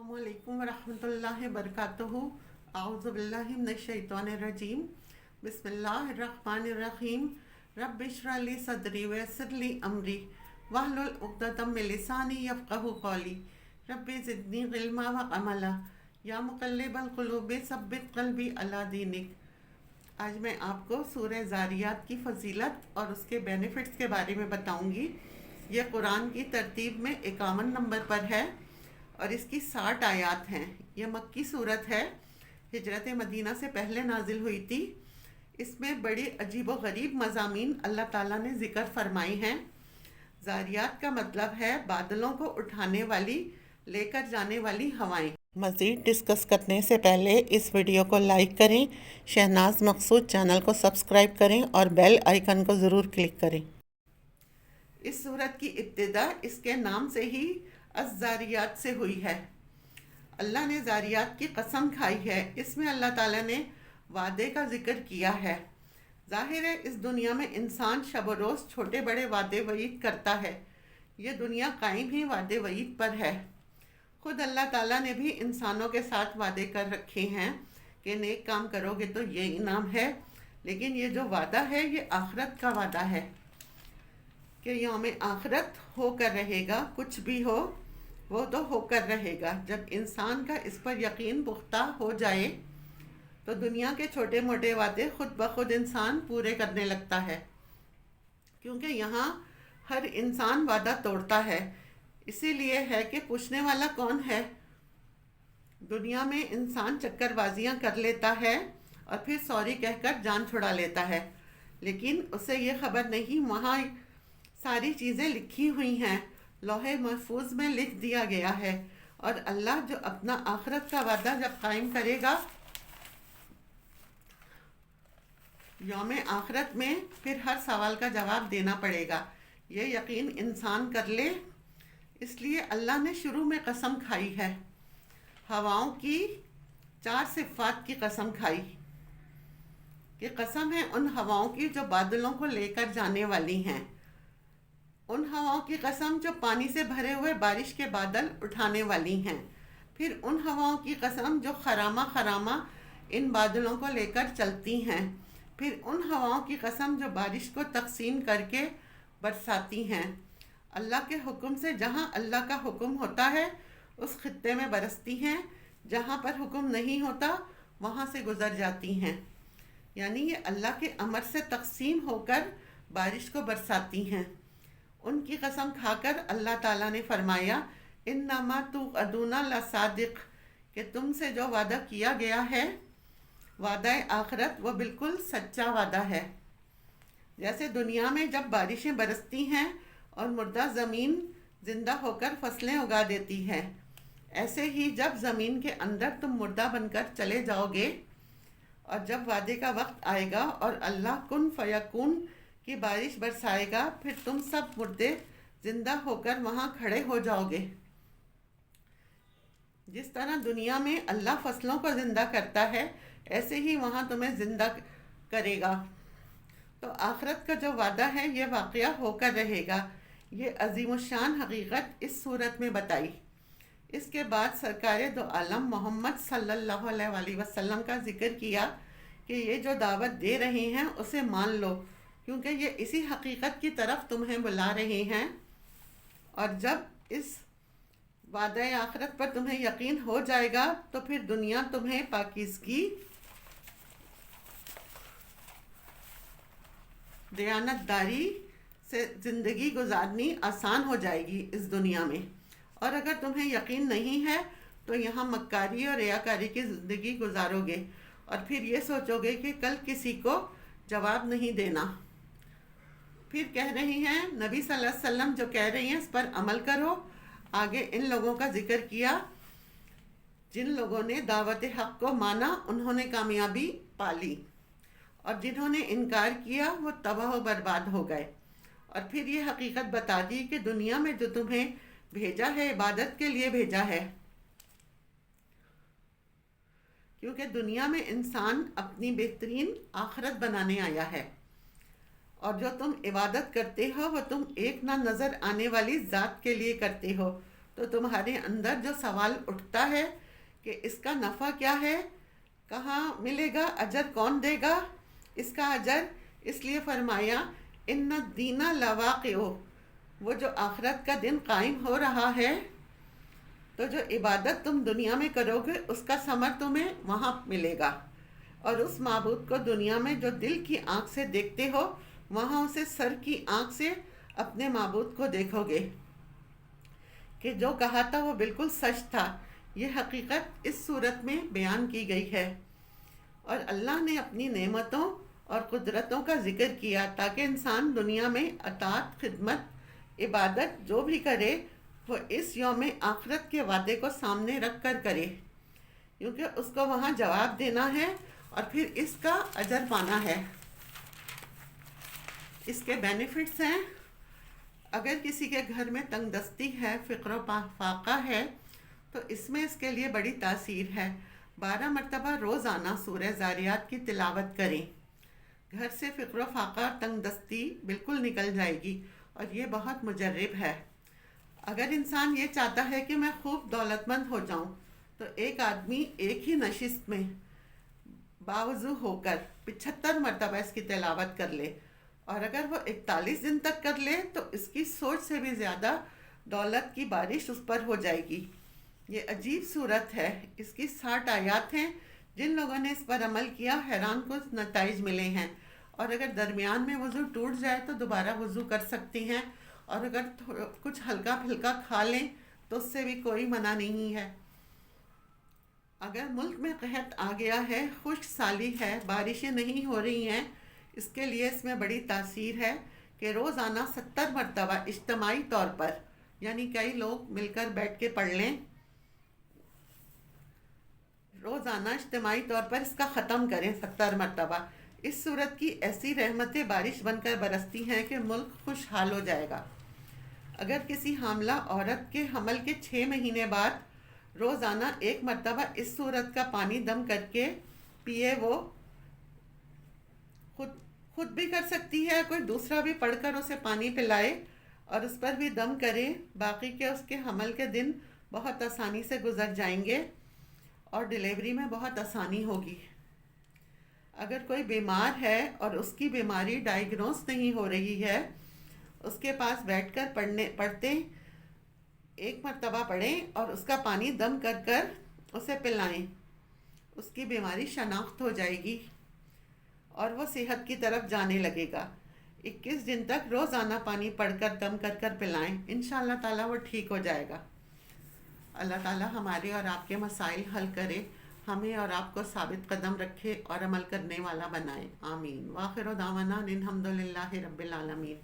अस्सलामुअलैकुम वरहमतुल्लाहि वबरकातुहू। आऊज़ु बिल्लाहि मिनश्शैतानिर्रजीम। बिस्मिल्लाहिर्रहमानिर्रहीम। रब्बि इश्रह ली सदरी वयस्सिर ली अमरी वहलुल उक़दतम मिन लिसानी यफ़क़हू क़ौली। रब्बि ज़िदनी इल्मा व अमला या मुक़ल्लिबल क़ुलूबि सब्बित क़ल्बी अला दीनिक। आज मैं आपको सूरह ज़ारियात की फ़जीलत और उसके बेनिफिट्स के बारे में बताऊंगी। ये कुरान की तरतीब में 51 नंबर पर है और इसकी 60 आयात हैं। यह मक्की सूरत है, हिजरत मदीना से पहले नाजिल हुई थी। इसमें बड़ी अजीब व गरीब मज़ामीन अल्लाह ताला ने ज़िक्र फरमाए हैं। ज़ारियात का मतलब है बादलों को उठाने वाली, लेकर जाने वाली हवाएं। मज़ीद डिस्कस करने से पहले इस वीडियो को लाइक करें, शहनाज मकसूद चैनल को सब्सक्राइब करें और बेल आइकन को ज़रूर क्लिक करें। इस सूरत की इब्तिदा इसके नाम से ही अज़्ज़ारियात से हुई है। अल्लाह ने ज़ारियात की कसम खाई है। इसमें अल्लाह ताला ने वादे का जिक्र किया है। ज़ाहिर है इस दुनिया में इंसान शब व रोज़ छोटे बड़े वादे वईद करता है। ये दुनिया कायम ही वादे वईद पर है। खुद अल्लाह ताला ने भी इंसानों के साथ वादे कर रखे हैं कि नेक काम करोगे तो ये इनाम है। लेकिन ये जो वादा है ये आखिरत का वादा है कि यौम आखिरत होकर रहेगा। कुछ भी हो वो तो होकर रहेगा। जब इंसान का इस पर यकीन पुख्ता हो जाए तो दुनिया के छोटे मोटे वादे खुद ब खुद इंसान पूरे करने लगता है, क्योंकि यहाँ हर इंसान वादा तोड़ता है। इसीलिए है कि पूछने वाला कौन है। दुनिया में इंसान चक्करबाजियाँ कर लेता है और फिर सॉरी कहकर जान छुड़ा लेता है, लेकिन उसे ये खबर नहीं वहाँ सारी चीज़ें लिखी हुई हैं, लौहे महफूज में लिख दिया गया है। और अल्लाह जो अपना आखिरत का वादा जब कायम करेगा यौम आखिरत में, फिर हर सवाल का जवाब देना पड़ेगा। ये यकीन इंसान कर ले। इसलिए अल्लाह ने शुरू में कसम खाई है, हवाओं की 4 सिफ़ात की कसम खाई कि कसम है उन हवाओं की जो बादलों को लेकर जाने वाली हैं, उन हवाओं की कसम जो पानी से भरे हुए बारिश के बादल उठाने वाली हैं, फिर उन हवाओं की कसम जो खरामा खरामा इन बादलों को लेकर चलती हैं, फिर उन हवाओं की कसम जो बारिश को तकसीम करके बरसाती हैं। अल्लाह के हुक्म से जहाँ अल्लाह का हुक्म होता है उस खित्ते में बरसती हैं, जहाँ पर हुक्म नहीं होता वहाँ से गुज़र जाती हैं। यानी ये अल्लाह के अमर से तकसीम होकर बारिश को बरसाती हैं। उनकी कसम खाकर अल्लाह ताला ने फरमाया, इन्नमा तुअदूना लसादिक, कि तुमसे जो वादा किया गया है वादा आखिरत वो बिल्कुल सच्चा वादा है। जैसे दुनिया में जब बारिशें बरसती हैं और मुर्दा ज़मीन ज़िंदा होकर फसलें उगा देती है, ऐसे ही जब ज़मीन के अंदर तुम मुर्दा बनकर चले जाओगे और जब वादे का वक्त आएगा और अल्लाह कुन फयकून की बारिश बरसाएगा, फिर तुम सब मुर्दे ज़िंदा होकर वहाँ खड़े हो जाओगे। जिस तरह दुनिया में अल्लाह फसलों को ज़िंदा करता है, ऐसे ही वहाँ तुम्हें ज़िंदा करेगा। तो आखिरत का जो वादा है ये वाक़या होकर रहेगा। ये अज़ीमुश्शान हकीकत इस सूरत में बताई। इसके बाद सरकार दो आलम मोहम्मद सल्लल्लाहु अलैहि वसल्लम का ज़िक्र किया कि ये जो दावत दे रहे हैं उसे मान लो, क्योंकि ये इसी हकीकत की तरफ तुम्हें बुला रहे हैं। और जब इस वादा आखिरत पर तुम्हें यकीन हो जाएगा तो फिर दुनिया तुम्हें पाकीज़गी, दयानतदारी से ज़िंदगी गुजारनी आसान हो जाएगी इस दुनिया में। और अगर तुम्हें यकीन नहीं है तो यहाँ मक्कारी और रियाकारी की ज़िंदगी गुजारोगे और फिर ये सोचोगे कि कल किसी को जवाब नहीं देना। फिर कह रही हैं नबी सल्लल्लाहु अलैहि वसल्लम जो कह रही हैं इस पर अमल करो। आगे इन लोगों का जिक्र किया जिन लोगों ने दावत हक़ को माना, उन्होंने कामयाबी पाली, और जिन्होंने इनकार किया वो तबाह बर्बाद हो गए। और फिर ये हकीकत बता दी कि दुनिया में जो तुम्हें भेजा है इबादत के लिए भेजा है, क्योंकि दुनिया में इंसान अपनी बेहतरीन आखिरत बनाने आया है। और जो तुम इबादत करते हो वो तुम एक ना नज़र आने वाली ज़ात के लिए करते हो। تو تمہارے اندر جو سوال اٹھتا ہے کہ اس کا نفع کیا ہے، کہاں ملے گا، اجر کون دے گا اس کا اجر، اس لیے فرمایا ان الدین لواقع، وہ جو آخرت کا دن قائم ہو رہا ہے، تو جو عبادت تم دنیا میں کرو گے اس کا ثمر تمہیں وہاں ملے گا، اور اس معبود کو دنیا میں جو دل کی آنکھ سے دیکھتے ہو، وہاں اسے سر کی آنکھ سے اپنے معبود کو دیکھو گے کہ جو کہا تھا وہ بالکل سچ تھا۔ یہ حقیقت اس صورت میں بیان کی گئی ہے، اور اللہ نے اپنی نعمتوں اور قدرتوں کا ذکر کیا تاکہ انسان دنیا میں اطاعت، خدمت، عبادت جو بھی کرے وہ اس یوم آخرت کے وعدے کو سامنے رکھ کر کرے، کیونکہ اس کو وہاں جواب دینا ہے اور پھر اس کا اجر پانا ہے۔ اس کے بینیفٹس ہیں، اگر کسی کے گھر میں تنگ دستی ہے، فقر و فاقہ ہے، تو اس میں اس کے لیے بڑی تاثیر ہے۔ 12 مرتبہ روزانہ سورہ زاریات کی تلاوت کریں، گھر سے فقر و فاقہ، تنگ دستی بالکل نکل جائے گی، اور یہ بہت مجرب ہے۔ اگر انسان یہ چاہتا ہے کہ میں خوب دولت مند ہو جاؤں، تو ایک آدمی ایک ہی نشست میں باوضو ہو کر 75 مرتبہ اس کی تلاوت کر لے، اور اگر وہ 41 دن تک کر لے تو اس کی سوچ سے بھی زیادہ دولت کی بارش اس پر ہو جائے گی۔ یہ عجیب صورت ہے، اس کی 60 آیات ہیں، جن لوگوں نے اس پر عمل کیا حیران کن نتائج ملے ہیں، اور اگر درمیان میں وضو ٹوٹ جائے تو دوبارہ وضو کر سکتی ہیں، اور اگر کچھ ہلکا پھلکا کھا لیں تو اس سے بھی کوئی منع نہیں ہے۔ اگر ملک میں قحط آ گیا ہے، خشک سالی ہے، بارشیں نہیں ہو رہی ہیں، اس کے لیے اس میں بڑی تاثیر ہے کہ روزانہ 70 مرتبہ اجتماعی طور پر، یعنی کئی لوگ مل کر بیٹھ کے پڑھ لیں، روزانہ اجتماعی طور پر اس کا ختم کریں 70 مرتبہ۔ اس صورت کی ایسی رحمتیں بارش بن کر برستی ہیں کہ ملک خوشحال ہو جائے گا۔ اگر کسی حاملہ عورت کے حمل کے 6 مہینے بعد روزانہ 1 مرتبہ اس صورت کا پانی دم کر کے پیے، وہ خود بھی کر سکتی ہے، کوئی دوسرا بھی پڑھ کر اسے پانی پلائے اور اس پر بھی دم کرے، باقی کے اس کے حمل کے دن بہت آسانی سے گزر جائیں گے اور ڈیلیوری میں بہت آسانی ہوگی۔ اگر کوئی بیمار ہے اور اس کی بیماری ڈائیگنوز نہیں ہو رہی ہے، اس کے پاس بیٹھ کر پڑھتے 1 مرتبہ پڑھیں اور اس کا پانی دم کر کر اسے پلائیں، اس کی بیماری شناخت ہو جائے گی اور وہ صحت کی طرف جانے لگے گا۔ 21 دن تک روزانہ پانی پڑھ کر دم کر کر پلائیں، انشاءاللہ تعالیٰ وہ ٹھیک ہو جائے گا۔ اللہ تعالیٰ ہمارے اور آپ کے مسائل حل کرے، ہمیں اور آپ کو ثابت قدم رکھے اور عمل کرنے والا بنائے، آمین۔ وآخر دعوانا الحمد للہ رب العالمین۔